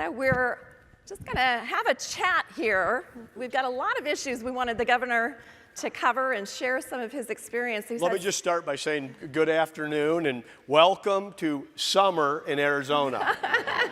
So we're just going to have a chat here. We've got a lot of issues we wanted the governor to cover and share some of his experience. Let me just start by saying good afternoon and welcome to summer in Arizona.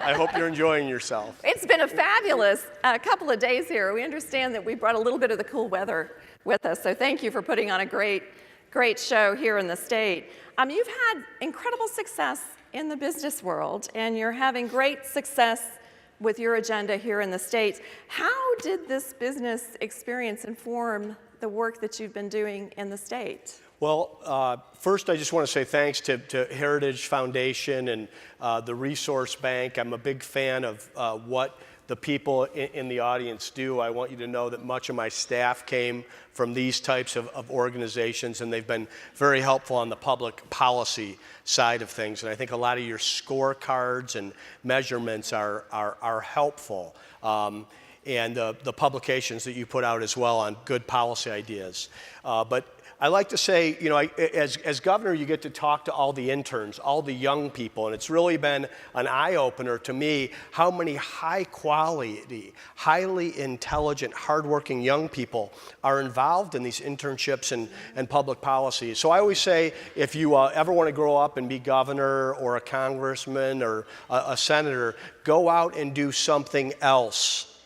I hope you're enjoying yourself. It's been a fabulous couple of days here. We understand that we brought a little bit of the cool weather with us, so thank you for putting on a great show here in the state. You've had incredible success in the business world, and you're having great success with your agenda here in the state. How did this business experience inform the work that you've been doing in the state? Well, first I just want to say thanks to Heritage Foundation and the Resource Bank. I'm a big fan of what the people in the audience do. I want you to know that much of my staff came from these types of organizations, and they've been very helpful on the public policy side of things. And I think a lot of your scorecards and measurements are helpful. And the publications that you put out as well on good policy ideas. But I like to say, you know, as governor, you get to talk to all the interns, all the young people, and it's really been an eye-opener to me how many high-quality, highly intelligent, hardworking young people are involved in these internships and public policy. So I always say, if you ever want to grow up and be governor or a congressman or a senator, go out and do something else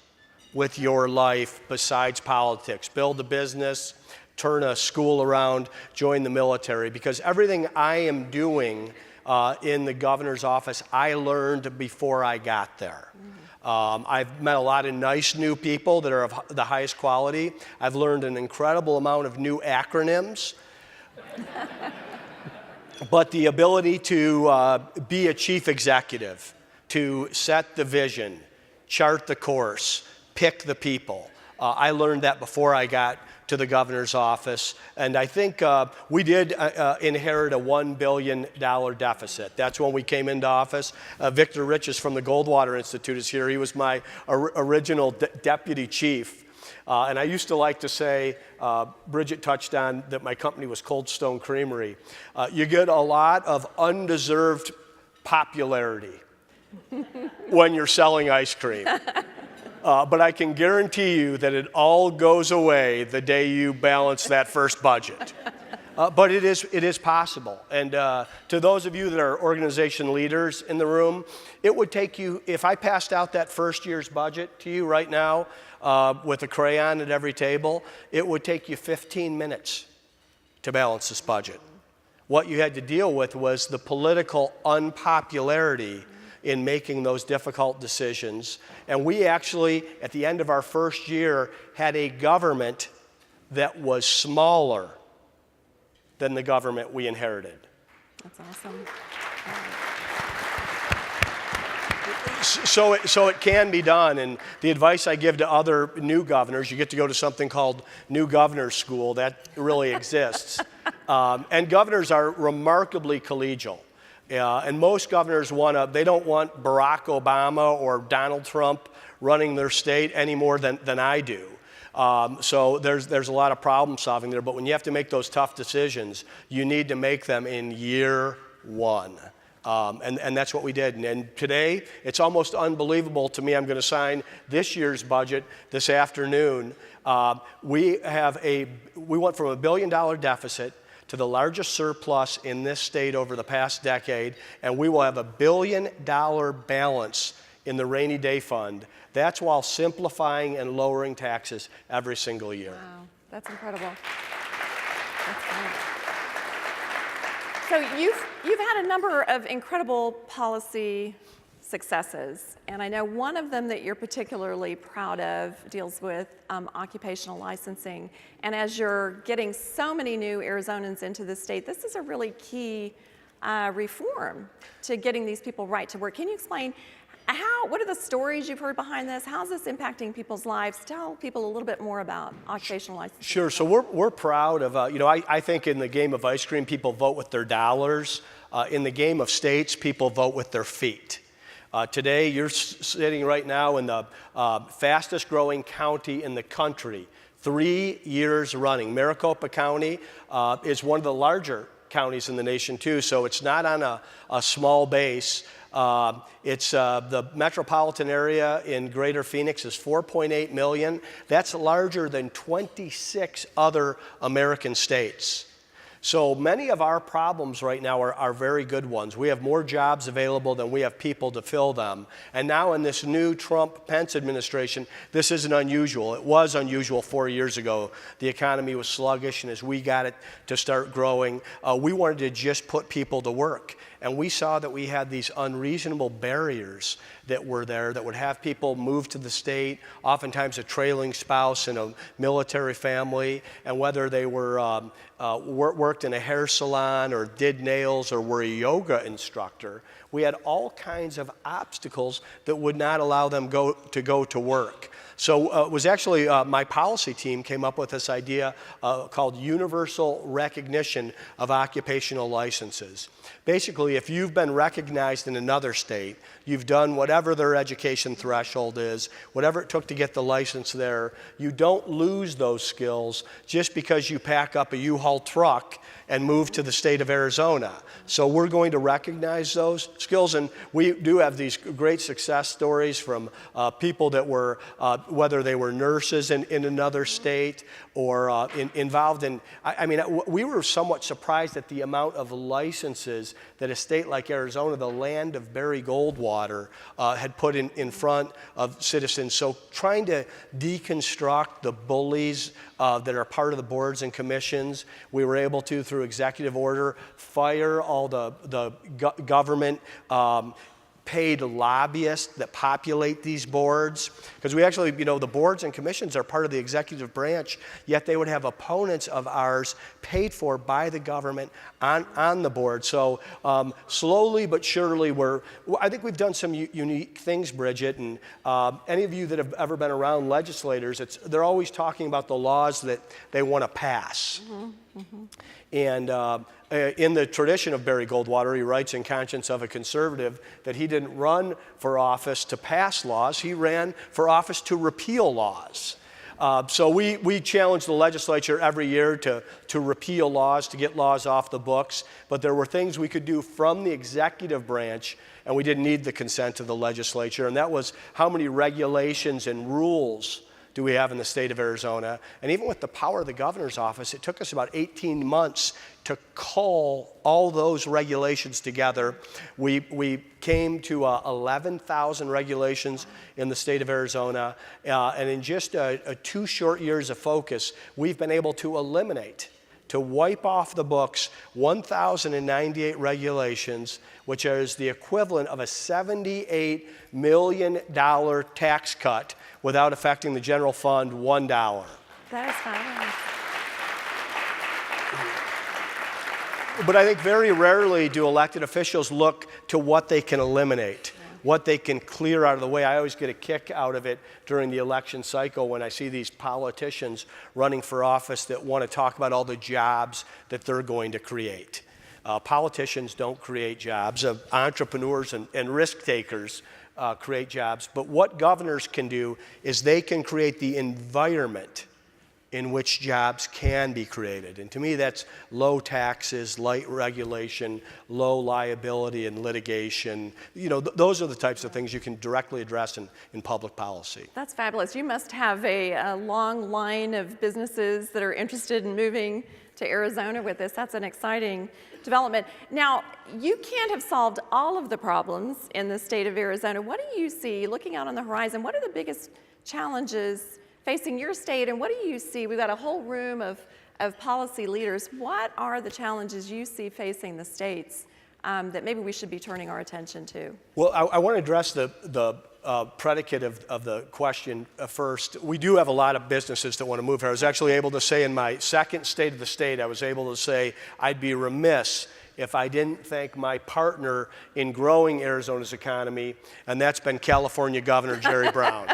with your life besides politics. Build a business, turn a school around, join the military, because everything I am doing in the governor's office, I learned before I got there. I've met a lot of nice new people that are of the highest quality. I've learned an incredible amount of new acronyms. But the ability to be a chief executive, to set the vision, chart the course, pick the people, I learned that before I got to the governor's office, and I think we did inherit a $1 billion deficit. That's when we came into office. Victor Riches from the Goldwater Institute is here. He was my original deputy chief. And I used to like to say, Bridget touched on that my company was Cold Stone Creamery. You get a lot of undeserved popularity when you're selling ice cream. But I can guarantee you that it all goes away the day you balance that first budget. But it is possible. And to those of you that are organization leaders in the room, it would take you, if I passed out that first year's budget to you right now with a crayon at every table, it would take you 15 minutes to balance this budget. What you had to deal with was the political unpopularity in making those difficult decisions. And we actually, at the end of our first year, had a government that was smaller than the government we inherited. That's awesome. So it can be done, and the advice I give to other new governors, you get to go to something called New Governor's School, that really exists. And governors are remarkably collegial. And most governors they don't want Barack Obama or Donald Trump running their state any more than I do. So there's a lot of problem solving there, but when you have to make those tough decisions, you need to make them in year one. And that's what we did. And today, it's almost unbelievable to me. I'm going to sign this year's budget this afternoon. We went from $1 billion deficit to the largest surplus in this state over the past decade, and we will have $1 billion balance in the rainy day fund. That's while simplifying and lowering taxes every single year. Wow, that's incredible. That's great. So you've had a number of incredible policy successes, and I know one of them that you're particularly proud of deals with occupational licensing. And as you're getting so many new Arizonans into the state, this is a really key reform to getting these people right to work. Can you explain what are the stories you've heard behind this? How's this impacting people's lives? Tell people a little bit more about occupational licensing. Sure. So we're proud of, I think in the game of ice cream, people vote with their dollars. In the game of states, people vote with their feet. Today, you're sitting right now in the fastest growing county in the country, 3 years running. Maricopa County is one of the larger counties in the nation too, so it's not on a small base. The metropolitan area in Greater Phoenix is 4.8 million. That's larger than 26 other American states. So many of our problems right now are very good ones. We have more jobs available than we have people to fill them. And now in this new Trump-Pence administration, this isn't unusual. It was unusual 4 years ago. The economy was sluggish, and as we got it to start growing, we wanted to just put people to work. And we saw that we had these unreasonable barriers that were there that would have people move to the state, oftentimes a trailing spouse in a military family, and whether they were worked in a hair salon or did nails or were a yoga instructor, we had all kinds of obstacles that would not allow them to go to work. So it was actually my policy team came up with this idea called universal recognition of occupational licenses. Basically, if you've been recognized in another state, you've done whatever their education threshold is, whatever it took to get the license there, you don't lose those skills just because you pack up a U-Haul truck and move to the state of Arizona. So we're going to recognize those skills, and we do have these great success stories from people that were, whether they were nurses in another state or involved in, I mean, we were somewhat surprised at the amount of licenses that a state like Arizona, the land of Barry Goldwater, had put in front of citizens. So trying to deconstruct the bullies that are part of the boards and commissions, we were able to, through executive order, fire all the government paid lobbyists that populate these boards. Because we actually, the boards and commissions are part of the executive branch, yet they would have opponents of ours paid for by the government on the board. So slowly but surely I think we've done some unique things, Bridget, and any of you that have ever been around legislators, they're always talking about the laws that they want to pass. Mm-hmm. Mm-hmm. And in the tradition of Barry Goldwater, he writes in Conscience of a Conservative that he didn't run for office to pass laws, he ran for office to repeal laws. So we challenge the legislature every year to repeal laws, to get laws off the books, but there were things we could do from the executive branch, and we didn't need the consent of the legislature, and that was how many regulations and rules do we have in the state of Arizona. And even with the power of the governor's office, it took us about 18 months to cull all those regulations together. We came to 11,000 regulations in the state of Arizona, and in just 2 short years of focus, we've been able to eliminate, to wipe off the books 1,098 regulations, which is the equivalent of a $78 million tax cut without affecting the general fund $1. That is fabulous. But I think very rarely do elected officials look to what they can eliminate, what they can clear out of the way. I always get a kick out of it during the election cycle when I see these politicians running for office that want to talk about all the jobs that they're going to create. Politicians don't create jobs. Entrepreneurs and risk takers create jobs. But what governors can do is they can create the environment in which jobs can be created. And to me, that's low taxes, light regulation, low liability and litigation. Those are the types of things you can directly address in public policy. That's fabulous. You must have a long line of businesses that are interested in moving to Arizona with this. That's an exciting development. Now, you can't have solved all of the problems in the state of Arizona. What do you see, looking out on the horizon, what are the biggest challenges facing your state, and what do you see? We've got a whole room of policy leaders. What are the challenges you see facing the states that maybe we should be turning our attention to? Well, I want to address the predicate of the question first. We do have a lot of businesses that want to move here. I was actually able to say in my second State of the State, I was able to say I'd be remiss if I didn't thank my partner in growing Arizona's economy, and that's been California Governor Jerry Brown.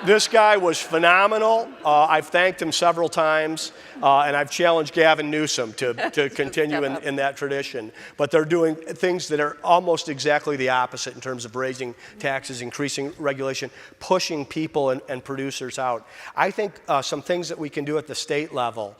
This guy was phenomenal. I've thanked him several times, and I've challenged Gavin Newsom to continue in that tradition. But they're doing things that are almost exactly the opposite in terms of raising taxes, increasing regulation, pushing people and producers out. I think some things that we can do at the state level.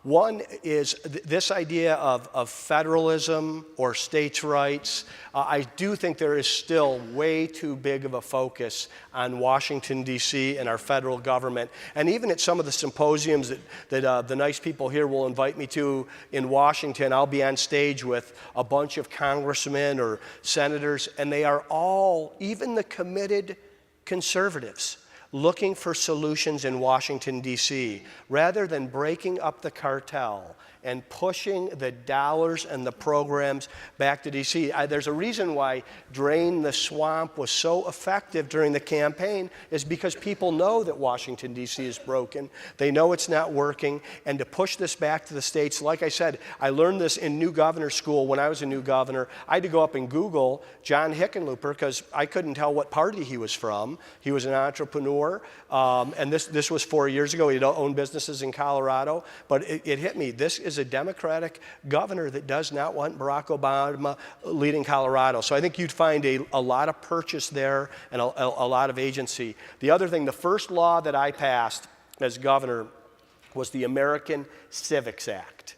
One is this idea of federalism or states' rights. I do think there is still way too big of a focus on Washington, D.C. and our federal government. And even at some of the symposiums that the nice people here will invite me to in Washington, I'll be on stage with a bunch of congressmen or senators, and they are all, even the committed conservatives, looking for solutions in Washington, D.C., rather than breaking up the cartel and pushing the dollars and the programs back to D.C. There's a reason why Drain the Swamp was so effective during the campaign, is because people know that Washington, D.C. is broken. They know it's not working. And to push this back to the states, like I said, I learned this in new governor school when I was a new governor. I had to go up and Google John Hickenlooper because I couldn't tell what party he was from. He was an entrepreneur, and this was 4 years ago. He owned businesses in Colorado, but it hit me. This is a Democratic governor that does not want Barack Obama leading Colorado. So I think you'd find a lot of purchase there and a lot of agency. The other thing, the first law that I passed as governor was the American Civics Act.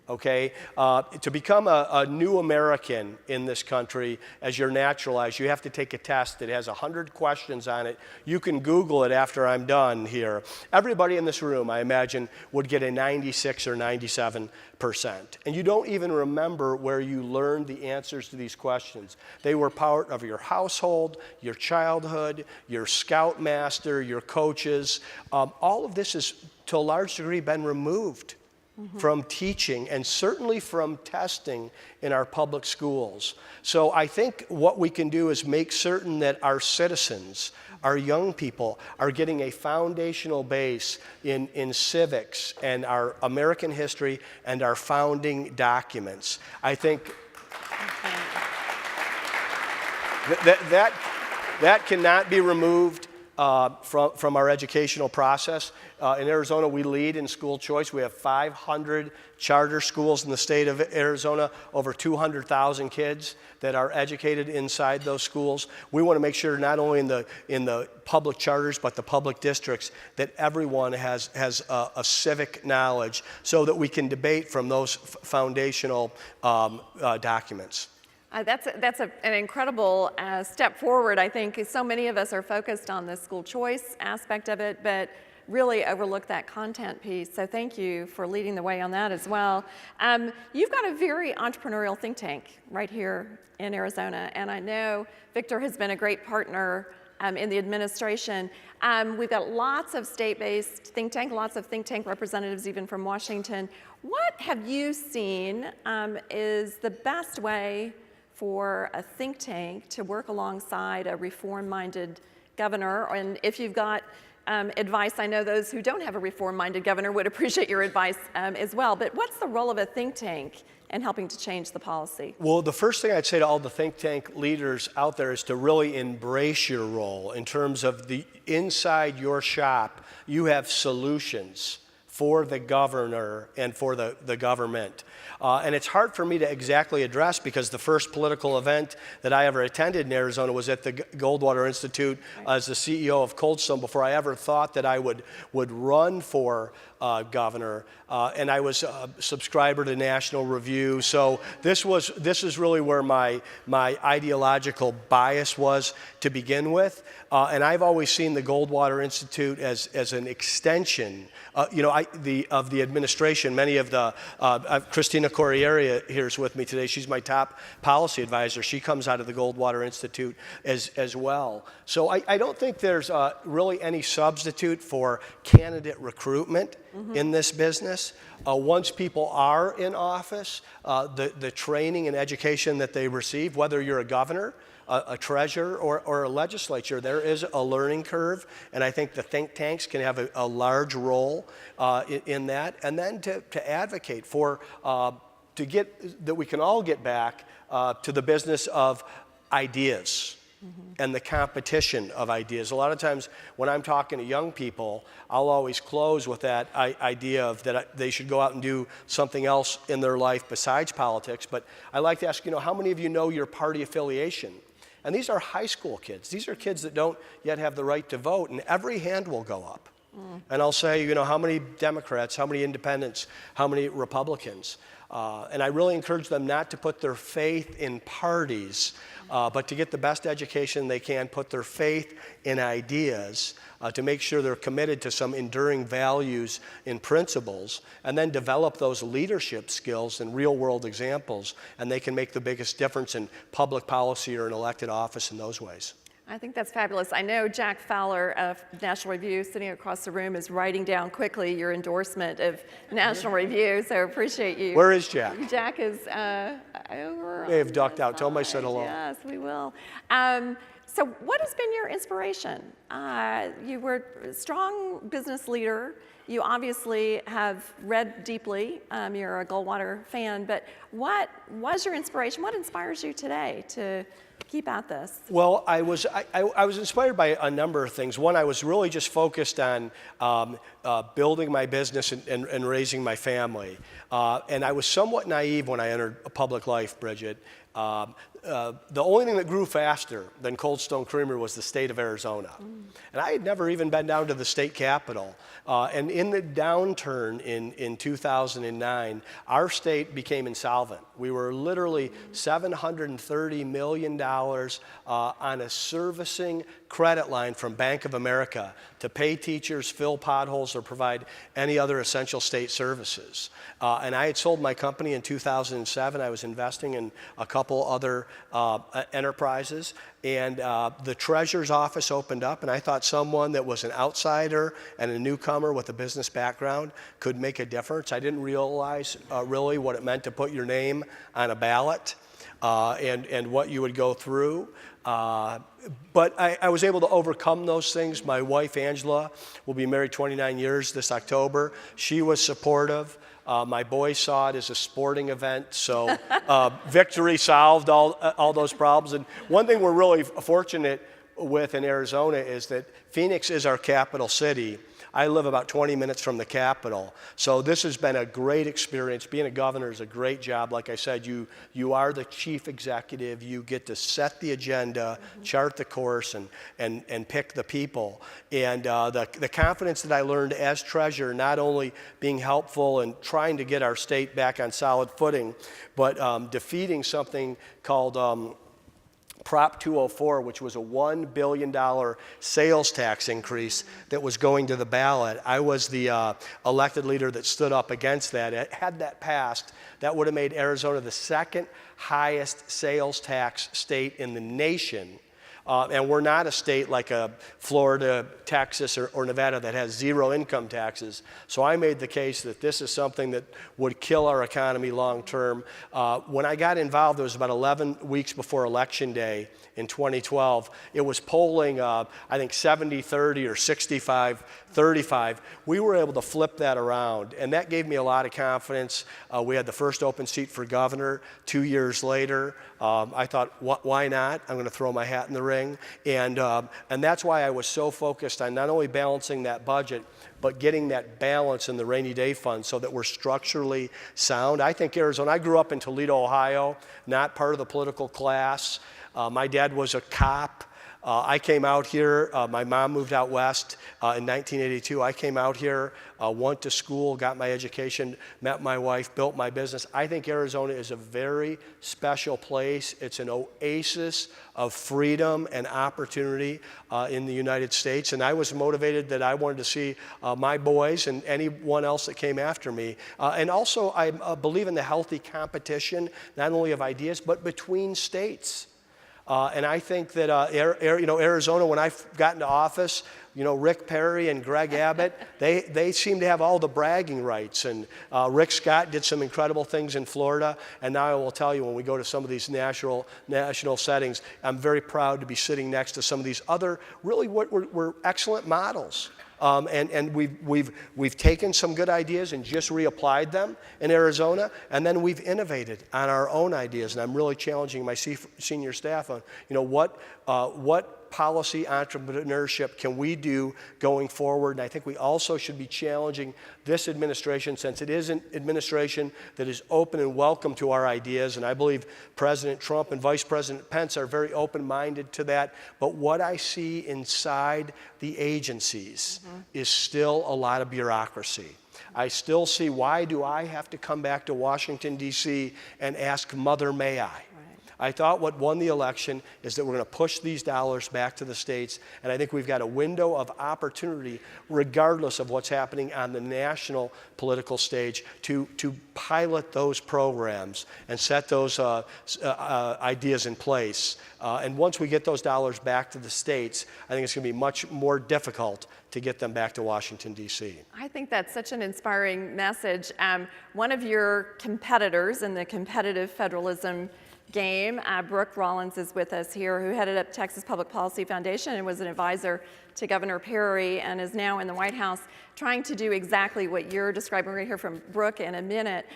Okay, to become a new American in this country, as you're naturalized, you have to take a test that has 100 questions on it. You can Google it after I'm done here. Everybody in this room, I imagine, would get a 96 or 97%. And you don't even remember where you learned the answers to these questions. They were part of your household, your childhood, your scoutmaster, your coaches. All of this has, to a large degree, been removed from teaching and certainly from testing in our public schools. So I think what we can do is make certain that our citizens, our young people, are getting a foundational base in civics and our American history and our founding documents. I think that cannot be removed from our educational process. In Arizona, we lead in school choice. We have 500 charter schools in the state of Arizona, over 200,000 kids that are educated inside those schools. We want to make sure not only in the public charters, but the public districts, that everyone has a civic knowledge so that we can debate from those foundational documents. That's an incredible step forward. I think so many of us are focused on the school choice aspect of it, but really overlook that content piece. So thank you for leading the way on that as well. You've got a very entrepreneurial think tank right here in Arizona, and I know Victor has been a great partner in the administration. We've got lots of state-based think tank, lots of think tank representatives even from Washington. What have you seen is the best way for a think tank to work alongside a reform-minded governor? And if you've got advice, I know those who don't have a reform-minded governor would appreciate your advice as well, but what's the role of a think tank in helping to change the policy? Well, the first thing I'd say to all the think tank leaders out there is to really embrace your role in terms of the inside your shop. You have solutions for the governor and for the government. And it's hard for me to exactly address because the first political event that I ever attended in Arizona was at the Goldwater Institute as the CEO of Coldstone before I ever thought that I would run for governor. And I was a subscriber to National Review. So this is really where my ideological bias was to begin with. And I've always seen the Goldwater Institute as an extension of the administration. Many of the, Christina Corriere here is with me today. She's my top policy advisor. She comes out of the Goldwater Institute as well. So I don't think there's really any substitute for candidate recruitment in this business. Once people are in office, the training and education that they receive, whether you're a governor, a treasurer, or a legislature, there is a learning curve, and I think the think tanks can have a large role in that, and then to advocate for, that we can all get back to the business of ideas. and the competition of ideas. A lot of times when I'm talking to young people, I'll always close with that idea of that they should go out and do something else in their life besides politics. But I like to ask, how many of you know your party affiliation? And these are high school kids. These are kids that don't yet have the right to vote, and every hand will go up. And I'll say, how many Democrats, how many independents, how many Republicans? And I really encourage them not to put their faith in parties, but to get the best education they can, put their faith in ideas, to make sure they're committed to some enduring values and principles, and then develop those leadership skills and real-world examples, and they can make the biggest difference in public policy or an elected office in those ways. I think that's fabulous. I know Jack Fowler of National Review, sitting across the room, is writing down quickly your endorsement of National Review, so appreciate you. Where is Jack? Jack is over. They have ducked out. Tell him I said hello. Yes, we will. So what has been your inspiration? You were a strong business leader. You obviously have read deeply. You're a Goldwater fan, but what was your inspiration? What inspires you today to keep at this? Well, I was inspired by a number of things. One, I was really just focused on building my business and raising my family. And I was somewhat naive when I entered public life, Bridget. The only thing that grew faster than Cold Stone Creamery was the state of Arizona. And I had never even been down to the state capitol. And in the downturn in 2009, our state became insolvent. We were literally $730 million on a servicing credit line from Bank of America to pay teachers, fill potholes, or provide any other essential state services. And I had sold my company in 2007. I was investing in a couple other enterprises. And the treasurer's office opened up, and I thought someone that was an outsider and a newcomer with a business background could make a difference. I didn't realize really what it meant to put your name on a ballot and what you would go through. But I was able to overcome those things. My wife, Angela, will be married 29 years this October. She was supportive. My boys saw it as a sporting event, so victory solved all those problems. And one thing we're really fortunate with in Arizona is that Phoenix is our capital city. I live about 20 minutes from the Capitol. So this has been a great experience. Being a governor is a great job. Like I said, you are the chief executive. You get to set the agenda, chart the course, and pick the people. And the confidence that I learned as treasurer, not only being helpful and trying to get our state back on solid footing, but defeating something called Prop 204, which was a $1 billion sales tax increase that was going to the ballot. I was the elected leader that stood up against that. Had that passed, that would have made Arizona the second highest sales tax state in the nation. And we're not a state like Florida, Texas, or Nevada that has zero income taxes. So I made the case that this is something that would kill our economy long term. When I got involved, it was about 11 weeks before Election Day in 2012. It was polling, I think, 70-30 or 65-35. We were able to flip that around, and that gave me a lot of confidence. We had the first open seat for governor 2 years later. I thought, why not? I'm going to throw my hat in the ring. And that's why I was so focused on not only balancing that budget, but getting that balance in the rainy day fund so that we're structurally sound. I think Arizona, I grew up in Toledo, Ohio, not part of the political class. My dad was a cop. I came out here, my mom moved out west in 1982. I came out here, went to school, got my education, met my wife, built my business. I think Arizona is a very special place. It's an oasis of freedom and opportunity in the United States. And I was motivated that I wanted to see my boys and anyone else that came after me. And also, I believe in the healthy competition, not only of ideas, but between states. And I think that Arizona, when I got into office, Rick Perry and Greg Abbott, they seem to have all the bragging rights. And Rick Scott did some incredible things in Florida. And now I will tell you, when we go to some of these national settings, I'm very proud to be sitting next to some of these other really what were excellent models And we've taken some good ideas and just reapplied them in Arizona, and then we've innovated on our own ideas. And I'm really challenging my senior staff on, what policy entrepreneurship can we do going forward? And I think we also should be challenging this administration, since it is an administration that is open and welcome to our ideas. And I believe President Trump and Vice President Pence are very open-minded to that. But what I see inside the agencies is still a lot of bureaucracy. I still see, why do I have to come back to Washington, D.C. and ask, Mother, may I? I thought what won the election is that we're going to push these dollars back to the states, and I think we've got a window of opportunity, regardless of what's happening on the national political stage, to pilot those programs and set those ideas in place. And once we get those dollars back to the states, I think it's going to be much more difficult to get them back to Washington, D.C. I think that's such an inspiring message. One of your competitors in the competitive federalism game, Brooke Rollins is with us here, who headed up Texas Public Policy Foundation and was an advisor to Governor Perry and is now in the White House trying to do exactly what you're describing. We're going to hear from Brooke in a minute.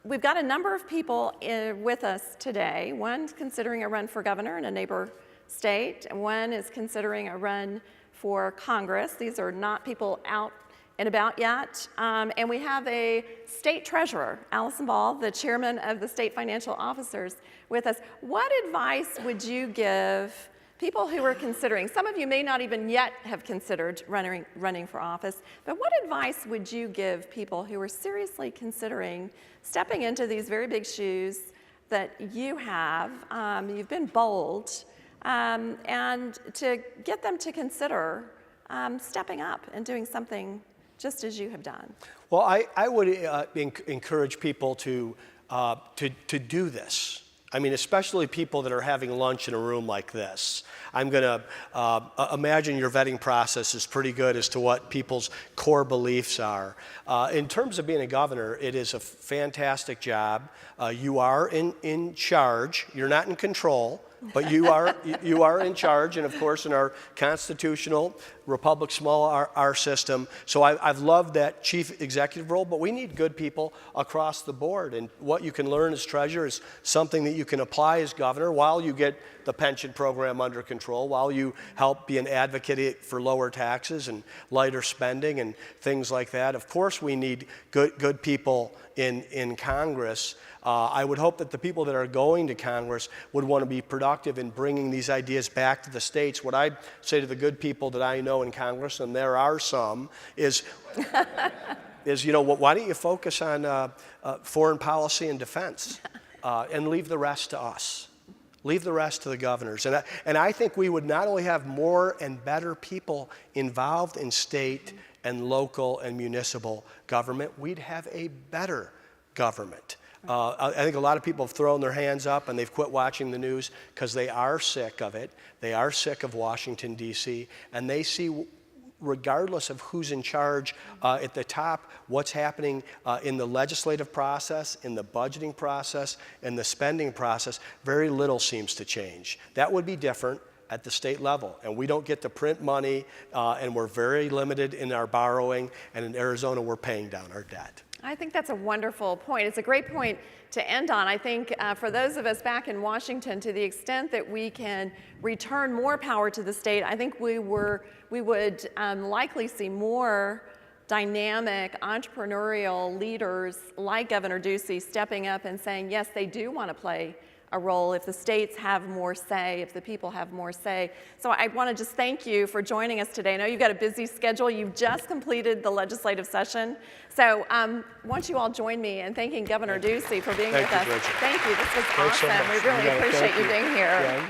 We've got a number of people with us today. One's considering a run for governor in a neighbor state, and one is considering a run for Congress. These are not people out and about yet. And we have a state treasurer, Allison Ball, the chairman of the state financial officers, with us. What advice would you give people who are considering? Some of you may not even yet have considered running for office, but what advice would you give people who are seriously considering stepping into these very big shoes that you have? You've been bold, and to get them to consider stepping up and doing something just as you have done. Well, I would encourage people to do this. I mean, especially people that are having lunch in a room like this. I'm going to imagine your vetting process is pretty good as to what people's core beliefs are. In terms of being a governor, it is a fantastic job. You are in charge. You're not in control, but you are in charge, and of course in our constitutional republic, small r system. So I've loved that chief executive role, but we need good people across the board. And what you can learn as treasurer is something that you can apply as governor while you get the pension program under control, while you help be an advocate for lower taxes and lighter spending and things like that. Of course we need good people in Congress. I would hope that the people that are going to Congress would want to be productive in bringing these ideas back to the states. What I'd say to the good people that I know in Congress, and there are some, is why don't you focus on foreign policy and defense and leave the rest to us. Leave the rest to the governors. And I think we would not only have more and better people involved in state and local and municipal government, we'd have a better government. I think a lot of people have thrown their hands up and they've quit watching the news because they are sick of it. They are sick of Washington, D.C., and they see, regardless of who's in charge at the top, what's happening in the legislative process, in the budgeting process, in the spending process. Very little seems to change. That would be different at the state level, and we don't get to print money, and we're very limited in our borrowing, and in Arizona we're paying down our debt. I think that's a wonderful point. It's a great point to end on. I think for those of us back in Washington, to the extent that we can return more power to the state, I think we would likely see more dynamic, entrepreneurial leaders like Governor Ducey stepping up and saying, yes, they do want to play a role if the states have more say, if the people have more say. So I want to just thank you for joining us today. I know you've got a busy schedule. You've just completed the legislative session. So why don't you all join me in thanking Governor Ducey for being with us. Bridget. Thank you. This was Thanks so awesome. much. We really appreciate you being here. Yeah.